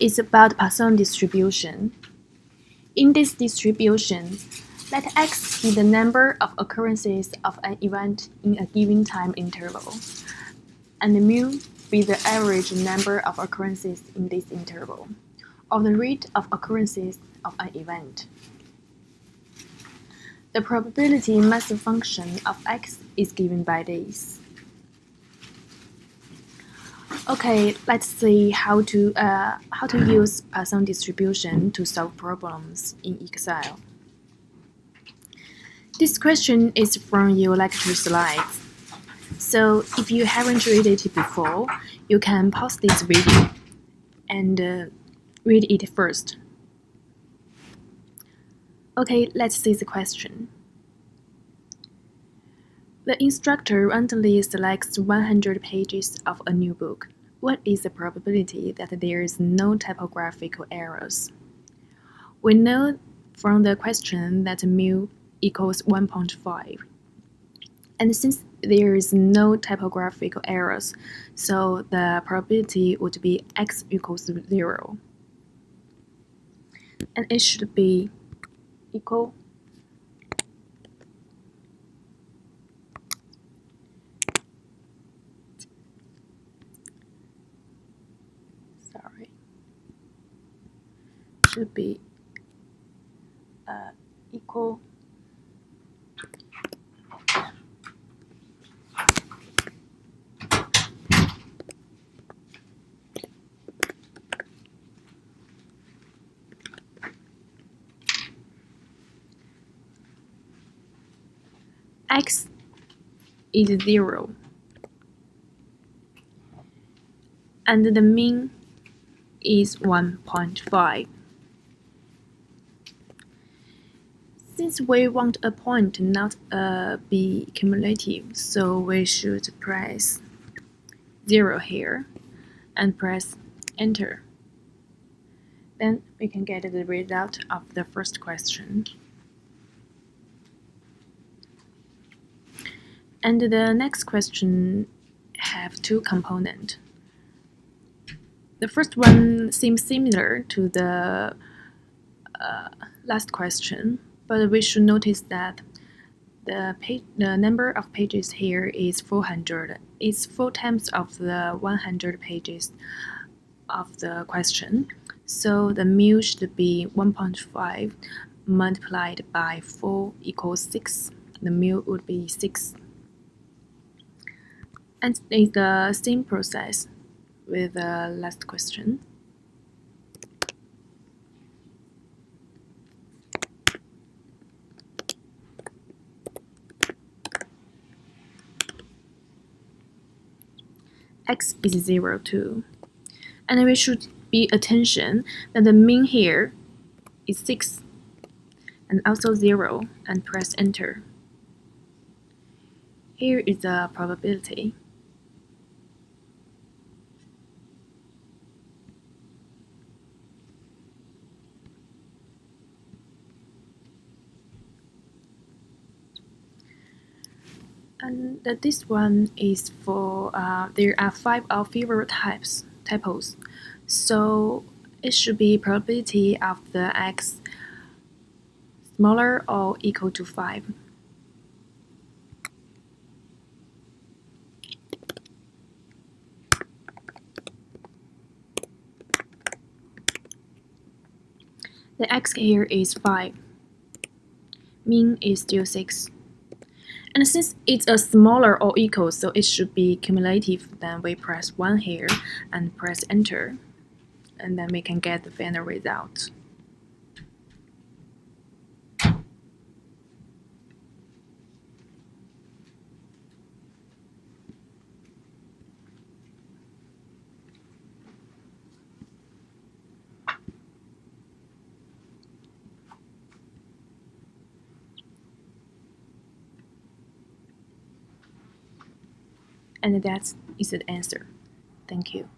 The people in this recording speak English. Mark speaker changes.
Speaker 1: is about Poisson distribution. In this distribution, let x be the number of occurrences of an event in a given time interval, and mu be the average number of occurrences in this interval, or the rate of occurrences of an event. The probability mass function of x is given by this. Okay, let's see how to use Poisson distribution to solve problems in Excel. This question is from your lecture slides. So if you haven't read it before, you can pause this video and read it first. Okay, let's see the question. The instructor randomly selects 100 pages of a new book. What is the probability that there is no typographical errors? We know from the question that mu equals 1.5. And since there is no typographical errors, so the probability would be x equals 0. And it should be equal equal x is 0 and the mean is 1.5. Since we want a point not be cumulative, so we should press 0 here and press enter. Then we can get the result of the first question. And the next question have two components. The first one seems similar to the last question, but we should notice that the number of pages here is 400. It's 4 times of the 100 pages of the question. So the mu should be 1.5 multiplied by 4 equals 6. The mu would be 6. And it's the same process with the last question. X is 0 too. And we should pay attention that the mean here is 6 and also 0 and press enter. Here is the probability. And this one is for, there are 5 or fewer typos. So it should be probability of the x smaller or equal to 5. The x here is 5. Mean is still 6. And since it's a smaller or equal, so it should be cumulative, then we press 1 here and press enter. And then we can get the final result. And that is the answer. Thank you.